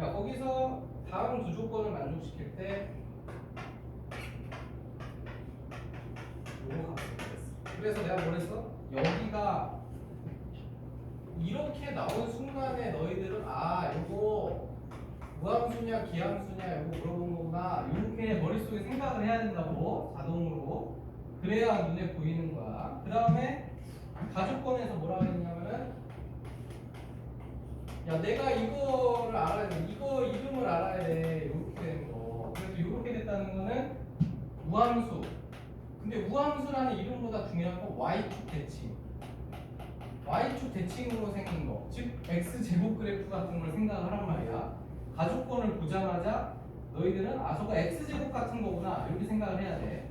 야, 거기서 다음 두 조건을 만족시킬 때 요거 값을 구했어. 그래서 내가 뭐랬어? 여기가 이렇게 나온 순간에 너희들은 요거 무함수냐 기함수냐 이거 물어본 거구나 이렇게 머릿속에 생각을 해야 된다고 자동으로. 그래야 눈에 보이는 거야. 그 다음에 가족권에서 뭐라고 했냐면은 야, 내가 이거를 알아야 돼. 이거 이름을 알아야 돼. 이렇게 되는 거. 그래서 이렇게 됐다는 거는 우함수. 근데 우함수라는 이름보다 중요한 건 y축 대칭. y축 대칭으로 생긴 거. 즉 x제곱 그래프 같은 걸 생각을 하란 말이야. 가족권을 보자마자 너희들은 저거 x제곱 같은 거구나 이렇게 생각을 해야 돼.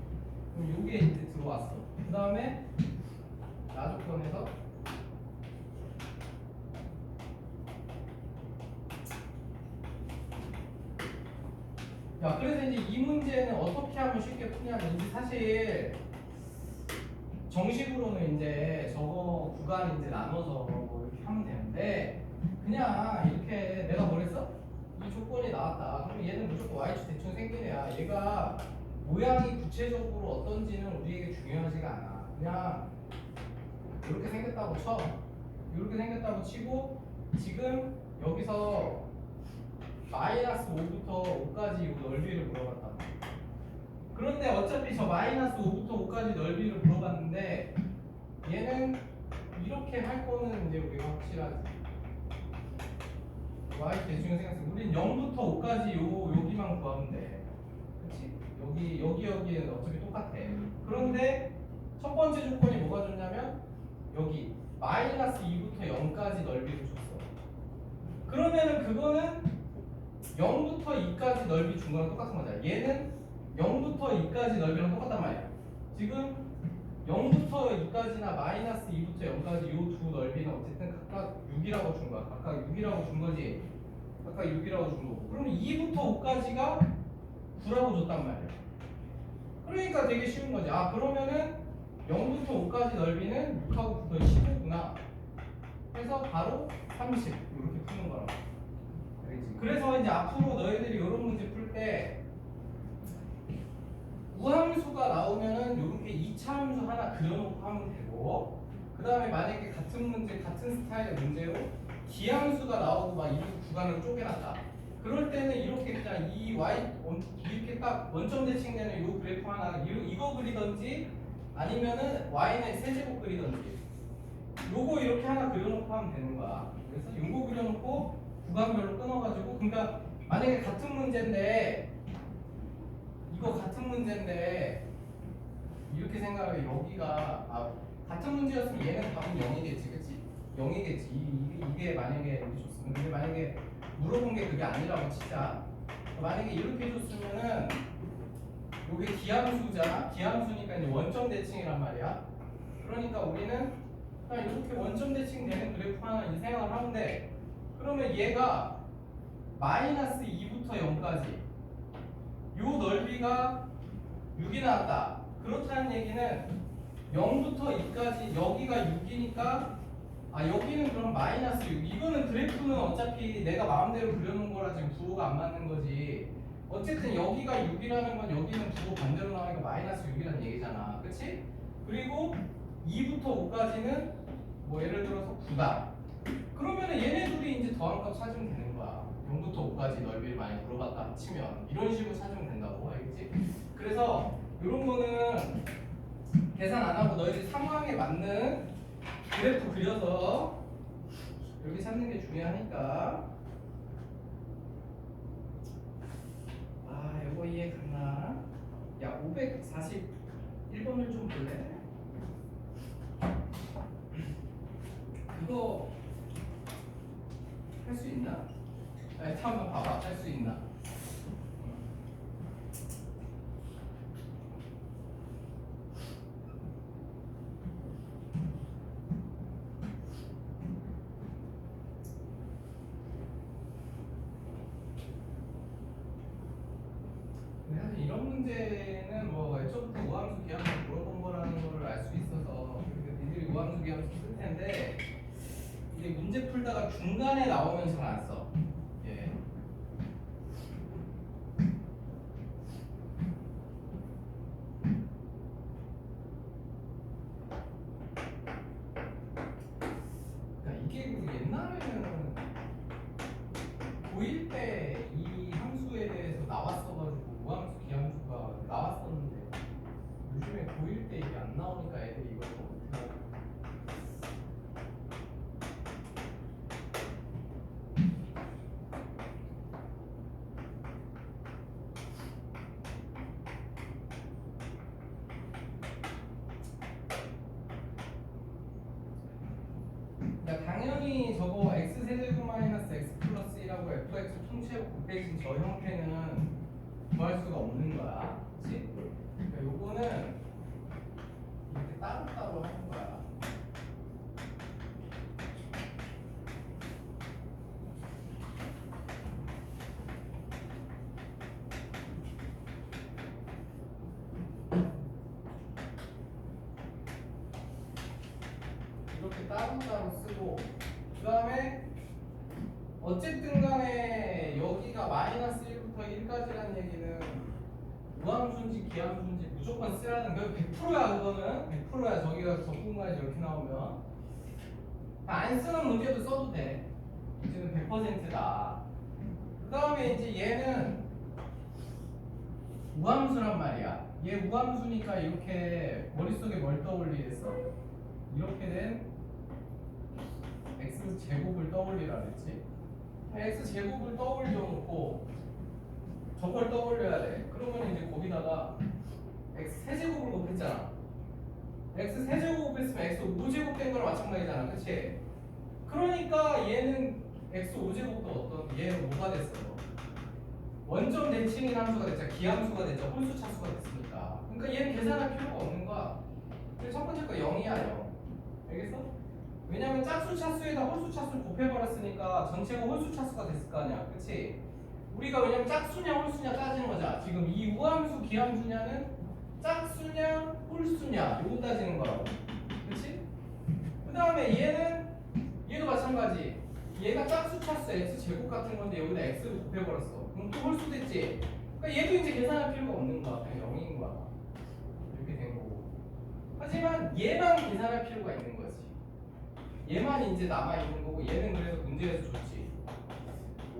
그럼 요게 이제 들어왔어. 그 다음에 나조건에서 야, 그래서 이제 이 문제는 어떻게 하면 쉽게 푸냐면 이제 사실 정식으로는 이제 저거 구간 이제 나눠서 뭐 이렇게 하면 되는데 그냥 이렇게 내가 뭐랬어? 이 조건이 나왔다. 그럼 얘는 무조건 y축 대칭 생긴 애야. 얘가 모양이 구체적으로 어떤지는 우리에게 중요하지가 않아. 그냥 이렇게 생겼다고 쳐. 이렇게 생겼다고 치고 지금 여기서 마이너스 5부터 5까지 이 넓이를 물어봤단 말이야. 그런데 어차피 저 마이너스 5부터 5까지 넓이를 물어봤는데 얘는 이렇게 할 거는 이제 우리가 확실하지. y 대칭 생각해. 우린 0부터 5까지 여기만 구하면 돼. 그렇지? 여기는 어차피 똑같아. 그런데 첫 번째 조건이 뭐가 좋냐면 여기 마이너스 2부터 0까지 넓이를 줬어. 그러면은 그거는 0부터 2까지 넓이 준 거랑 똑같은 거잖아. 얘는 0부터 2까지 넓이랑 똑같단 말이야. 지금 0부터 2까지나 마이너스 2부터 0까지 이 두 넓이는 어쨌든 각각 6이라고 준 거야. 각각 6이라고 준 거지. 각각 6이라고 준 거고. 그러면 2부터 5까지가 9라고 줬단 말이야. 그러니까 되게 쉬운 거지. 그러면은 0부터 5까지 넓이는 6하고 9더 15구나. 해서 바로 30 이렇게 푸는 거라고. 알겠지? 그래서 이제 앞으로 너희들이 이런 문제 풀 때 우함수가 나오면은 이렇게 2차 함수 하나 그려놓고 하면 되고, 그 다음에 만약에 같은 문제, 같은 스타일의 문제로 기함수가 나오고 막 이렇게 구간을 쪼개놨다. 그럴 때는 이렇게 그냥 이 y 이렇게 딱 원점 대칭되는 이 그래프 하나 이거 그리던지 아니면은 y는 세제곱 그리던지 요거 이렇게 하나 그려놓고 하면 되는 거야. 그래서 요거 그려놓고 구간별로 끊어가지고, 그러니까 만약에 같은 문제인데 이거 같은 문제인데 이렇게 생각해. 여기가 같은 문제였으면 얘는 답은 0이겠지, 그치? 0이겠지. 이게 만약에 이렇게 줬으면. 근데 만약에 물어본 게 그게 아니라고 치자. 만약에 이렇게 줬으면은 요게 기함수잖아. 기함수니까 이제 원점 대칭이란 말이야. 그러니까 우리는 그냥 이렇게 원점 대칭되는 그래프 하나 이 생각을 하면 돼. 그러면 얘가 마이너스 2부터 0까지 요 넓이가 6이 나왔다. 그렇다는 얘기는 0부터 2까지 여기가 6이니까 여기는 그럼 마이너스 6. 이거는 그래프는 어차피 내가 마음대로 그려놓은 거라 지금 부호가 안 맞는 거지. 어쨌든 여기가 6이라는 건 여기는 부호 반대로 나오니까 마이너스 6이라는 얘기잖아. 그치? 그리고 2부터 5까지는 뭐 예를 들어서 9다. 그러면은 얘네 둘이 이제 더한 값 찾으면 되는 거야. 0부터 5까지 넓이를 많이 물어봤다 치면 이런 식으로 찾으면 된다고. 알겠지? 그래서 이런 거는 계산 안 하고 너희들 상황에 맞는 그래프 그려서 이렇게 찾는 게 중요하니까. 이거 이해 갔나? 야, 541번을 좀 볼래? 그거 할 수 있나? 한번 봐봐. 할 수 있나? 사실 이런 문제는 뭐 애초부터 우함수 기함수 물어본 거라는 걸 알 수 있어서 니들이 우함수 기함수 쓸 텐데 이게 문제 풀다가 중간에 나오면 잘 안 써. 예. 구하고 fx 통째로 곱해진 저 형태는 구할 수가 없는 거야. 그치? 그러니까 요거는 이렇게 따로따로 하는 거야. 이렇게 따로따로 쓰고 그 다음에 어쨌든 간에 여기가 마이너스 1부터 1까지라는 얘기는 무함수인지 기함수인지 무조건 쓰라는 거 100%야. 그거는 100%야. 저기가 적분까지 이렇게 나오면 안 쓰는 문제도 써도 돼. 이제는 100%다. 그 다음에 이제 얘는 우함수란 말이야. 얘 우함수니까 이렇게 머릿속에 뭘 떠올리겠어? 이렇게 된 x 제곱을 떠올리라 그랬지. x 제곱을 떠올려 놓고 저걸 떠올려야 돼. 그러면 이제 거기다가 x 세제곱을 곱했잖아. x 세제곱 곱했으면 x 5제곱 된 거랑 마찬가지잖아. 그치? 그러니까 얘는 x 5제곱도 어떤 얘는 뭐가 됐어요? 원점 대칭인 함수가 됐자. 기함수가 됐자. 홀수 차수가 됐으니까. 그러니까 얘는 계산할 필요가 없는 거야. 그래서 첫 번째 거 0이야 0. 알겠어? 왜냐면 짝수 차수에다 홀수 차수를 곱해버렸으니까 전체가 홀수 차수가 됐을 거 아니야. 그치? 우리가 왜냐면 짝수냐 홀수냐 따지는 거잖아. 지금 이 우함수 기함수냐는 짝수냐 홀수냐 요거 따지는 거라고. 그치? 그 다음에 얘도 마찬가지. 얘가 짝수 차수 x제곱 같은 건데 여기다 x를 곱해버렸어. 그럼 또 홀수 됐지? 그러니까 얘도 이제 계산할 필요가 없는 거야. 그냥 0인 거야. 이렇게 된 거고. 하지만 얘만 계산할 필요가 있는 거지. 얘만 이제 남아 있는 거고 얘는 그래서 문제에서 좋지.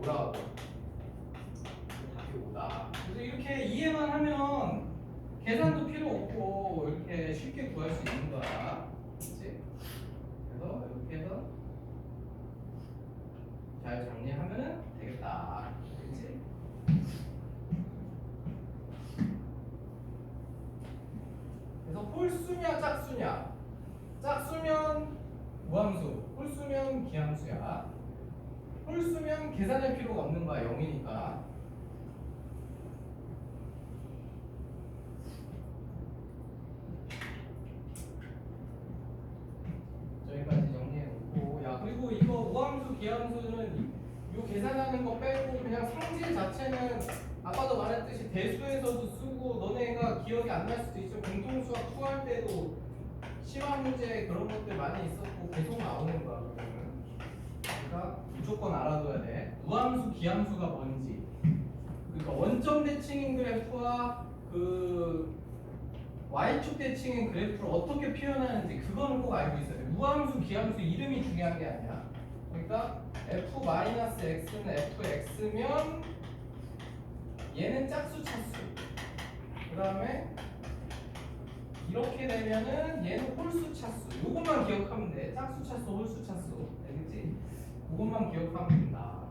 5라고. 답이 5다. 그래서 이렇게 이해만 하면 계산도 필요 없고 이렇게 쉽게 구할 수 있는 거야. 그렇지? 그래서 이렇게 해서 잘 정리하면 되겠다. 그렇지? 그래서 홀수냐 짝수냐. 짝수면 무함수, 홀수면 기함수야. 홀수면 계산할 필요가 없는 거야. 0이니까. 여기까지 정리해놓고, 야 그리고 이거 우함수, 기함수는 요 계산하는 거 빼고 그냥 성질 자체는 아까도 말했듯이 대수에서도 쓰고 너네가 기억이 안 날 수도 있어. 공통수학 2 할 때도 시험 문제 그런 것들 많이 있었고 계속 나오는 거야. 그러니까 무조건 알아둬야 돼. 우함수, 기함수가 뭔지. 그러니까 원점 대칭인 그래프와 그 y축 대칭인 그래프를 어떻게 표현하는지 그거는 꼭 알고 있어야 돼. 우함수, 기함수 이름이 중요한 게 아니야. 그러니까 f-x는 fx면 얘는 짝수 차수. 그 다음에 이렇게 되면은 얘는 홀수 차수. 요것만 기억하면 돼. 짝수 차수, 홀수 차수. 알겠지? 그것만 기억하면 된다.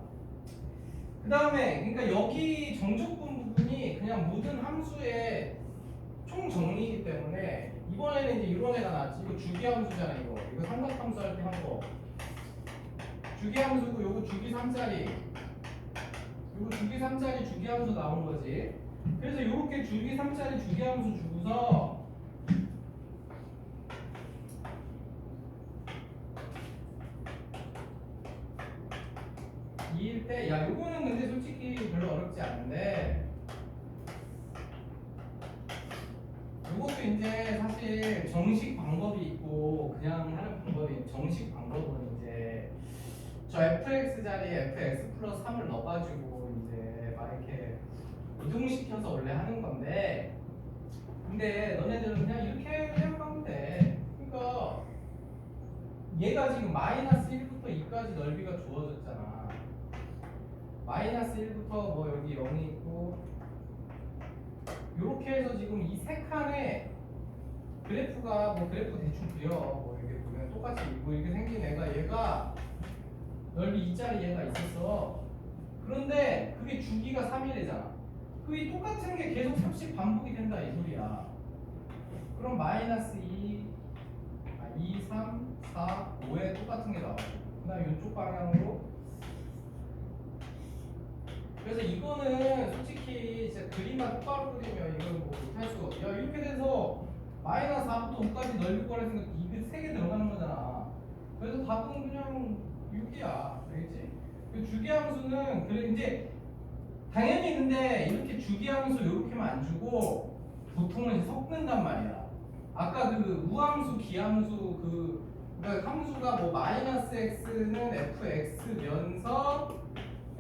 그 다음에 그러니까 여기 정적분 부분이 그냥 모든 함수의 총 정리이기 때문에 이번에는 이제 이런 애가 나왔지. 이거 주기함수잖아. 이거 삼각함수 할 때 한 거. 주기함수고 요거 주기 3짜리. 요거 주기 3짜리 주기함수 나온 거지. 그래서 요렇게 주기 3짜리 주기함수 주고서 이일 때, 야 요거는 근데 솔직히 별로 어렵지 않은데 요것도 이제 사실 정식 방법이 있고 그냥 하는 방법이 정식 방법은 이제 저 fx 자리에 fx 플러스 3을 넣어가지고 이제 막 이렇게 이동시켜서 원래 하는 건데 근데 너네들은 그냥 이렇게 생각하면 돼. 그러니까 얘가 지금 마이너스 1부터 2까지 넓이가 주어졌잖아. 마이너스 1부터 뭐 여기 0이 있고 이렇게 해서 지금 이 세 칸에 그래프가 뭐 그래프 대충 그려 뭐 이렇게 보면 똑같이 뭐 이렇게 생긴 애가 얘가 넓이 2짜리 얘가 있었어. 그런데 그게 주기가 3이래잖아. 그게 똑같은 게 계속 3씩 반복이 된다 이 소리야. 그럼 마이너스 2, 3, 4, 5에 똑같은 게 나와요. 그 다음에 이쪽 방향으로 그래서 이거는 솔직히 진짜 그림만 똑바로 그리면 이건 뭐 못할 수가 없어. 야 이렇게 돼서 마이너스 4부터 5까지 넓을 거라 생각 이게 3개 들어가는 거잖아. 그래서 답은 그냥 6이야. 알겠지? 그 주기함수는 그래 이제 당연히 근데 이렇게 주기함수 이렇게만 안 주고 보통은 섞는단 말이야. 아까 그 우함수, 기함수 그러니까 함수가 뭐 마이너스 x는 fx면서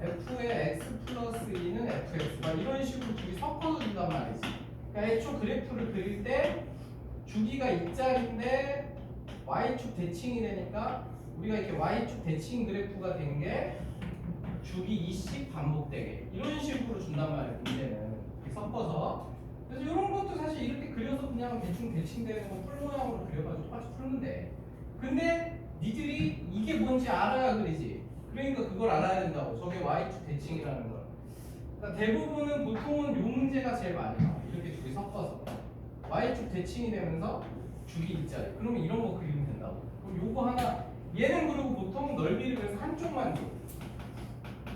f의 x 플러스 2는 fx 막 이런 식으로 둘이 섞어서 준단 말이지. 그러니까 애초 그래프를 그릴 때 주기가 이자리인데 y축 대칭이 되니까 우리가 이렇게 y축 대칭 그래프가 된 게 주기 2씩 반복되게 이런 식으로 준단 말이에요. 문제는 섞어서. 그래서 이런 것도 사실 이렇게 그려서 그냥 대충 대칭되는 거 뿔 모양으로 그려가지고 똑같이 풀면 돼. 근데 니들이 이게 뭔지 알아야 그리지. 그러니까 그걸 알아야 된다고. 저게 y축 대칭이라는 걸. 그러니까 대부분은 보통은 요 문제가 제일 많이 나와. 이렇게 둘이 섞어서 y축 대칭이 되면서 주기 이자리. 그러면 이런 거 그리면 된다고. 그럼 요거 하나 얘는 그리고 보통 넓이를 그래서 한쪽만 줘.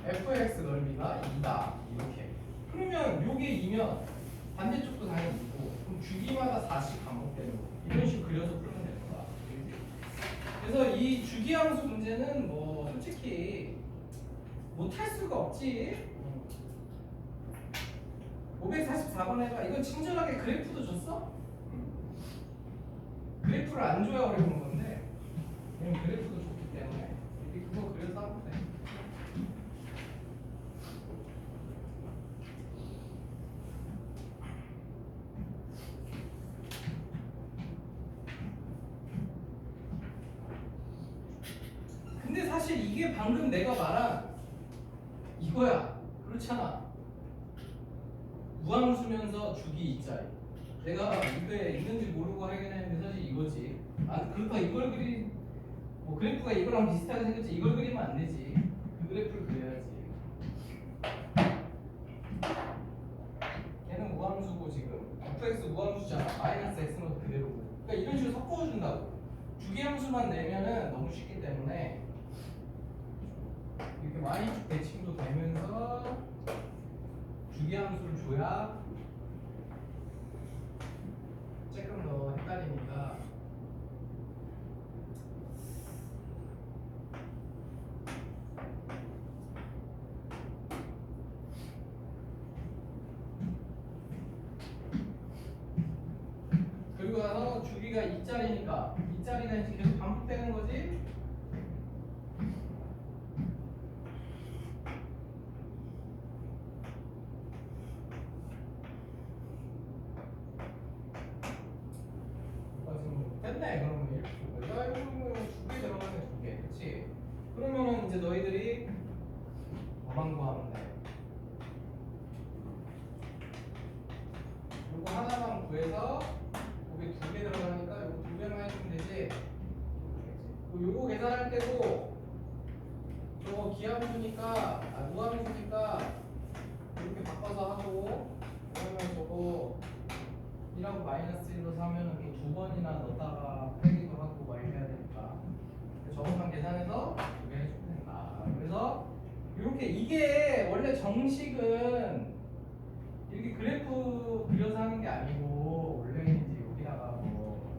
fx 넓이가 2다 이렇게. 그러면 요게 2면 반대쪽도 당연히 있고 그럼 주기마다 4씩 반복되는 거. 이런 식으로 그려서 풀면 되는 거야. 그래서 이 주기함수 문제는 뭐 솔직히 못할 수가 없지. 544번 해봐. 이건 친절하게 그래프도 줬어? 그래프를 안 줘야 어려운 건데 얘는 그래프도 줬기 때문에 그거 그려서 하면 돼. 근데 사실 이게 방금 내가 말한 이거야. 그렇잖아. 무함수면서 주기 이자리. 내가 이게 있는지 모르고 하긴 했는데 사실 이거지. 아 그렇다 이걸 뭐 그래프가 이거랑 비슷하게 생겼지. 이걸 그리면 안 되지. 그 그래프를 그려야지. 얘는 무함수고 지금 fx 무함수잖아. 마이너스 x는 그대로고. 그러니까 이런 식으로 섞어준다고. 주기함수만 내면은 너무 쉽기 때문에 이렇게 y축 대칭도 되면서 주기함수를 줘야 조금 더 헷갈리니까 그리고 나서 주기가 2짜리니까 2짜리가 이제 계속 반복되는 거지. 됐네. 그러면 이렇게 야 이거 2개 들어가네. 2개 그치? 그러면은 이제 너희들이 뭐만 구하면 돼? 요거 하나만 구해서 거기 2개 들어가니까 요거 2개만 해주면 되지. 요거 계산할 때도 저거 기함수니까 무함수니까 이렇게 바꿔서 하고 그러면 저거 1하고 마이너스 1로 사면은 또 2번이나 넣다가 빼기도 하고 막 이래야 되니까 저것만 계산해서 2개 해주면 된다. 그래서 이렇게 이게 원래 정식은 이렇게 그래프 그려서 하는 게 아니고 원래는 이제 여기다가 뭐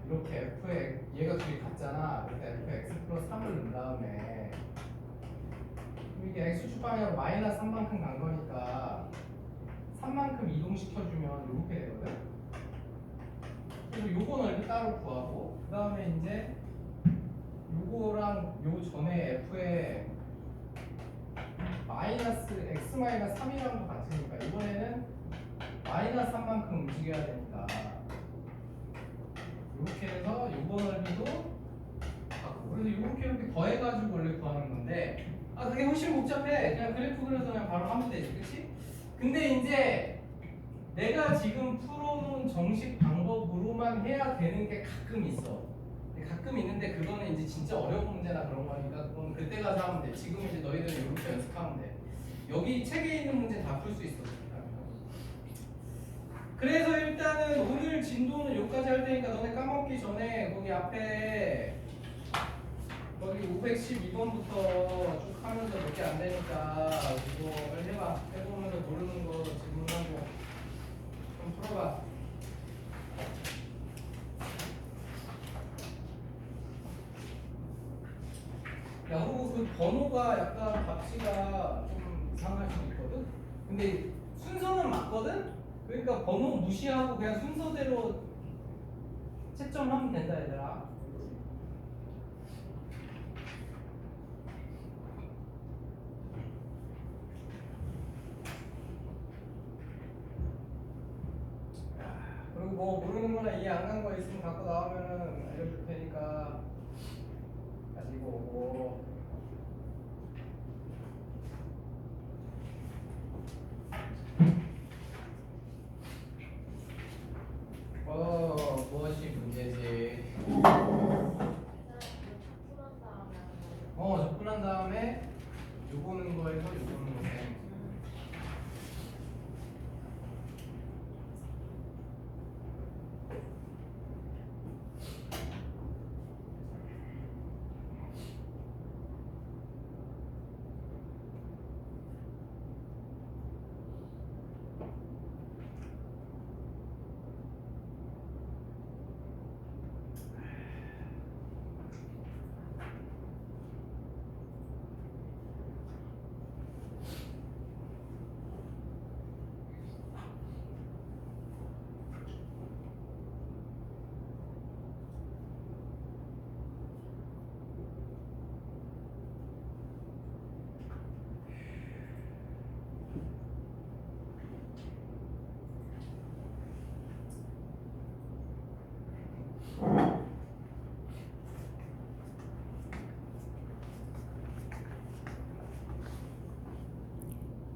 이렇게 f에 얘가 둘이 같잖아. 그래서 fx 플러스 3을 넣은 다음에 이게 x축 방향으로 마이너스 3만큼 간 거니까 3만큼 이동시켜주면 이렇게 되거든. 그래서 요거 넓이 따로 구하고 그 다음에 이제 요거랑 요 전에 f에 마이너스 x 마이너스 3이랑도 같으니까 이번에는 마이너스 3만큼 움직여야 되니까 이렇게 해서 요거 넓이도 바꾸고 그래서 이렇게 더해가지고 원래 구하는 건데 그게 훨씬 복잡해. 그냥 그래프 그려서 그냥 바로 하면 되지. 그치? 근데 이제 내가 지금 풀어놓은 정식 방법으로만 해야 되는 게 가끔 있어. 가끔 있는데 그거는 이제 진짜 어려운 문제나 그런 거니까 그건 그때 가서 하면 돼. 지금 이제 너희들은 이렇게 연습하면 돼. 여기 책에 있는 문제 다 풀 수 있어. 그래서 일단은 오늘 진도는 여기까지 할 테니까 너네 까먹기 전에 거기 앞에 거기 512번부터 쭉 하면서 몇 개 안 되니까 이거를 해봐. 해보면서 모르는 거 질문하고 좀 풀어봐. 야, 그리고 그 번호가 약간 값이가 좀 이상할 수 있거든? 근데 순서는 맞거든? 그러니까 번호 무시하고 그냥 순서대로 채점하면 된다, 얘들아. 그리고 뭐 모르는 거나 이해 안 간 거 있으면 갖고 나오면은 알려줄 테니까 가지고 오고. 무엇이 문제지? 접근한 다음에 요거는 거에서 요거는 거에.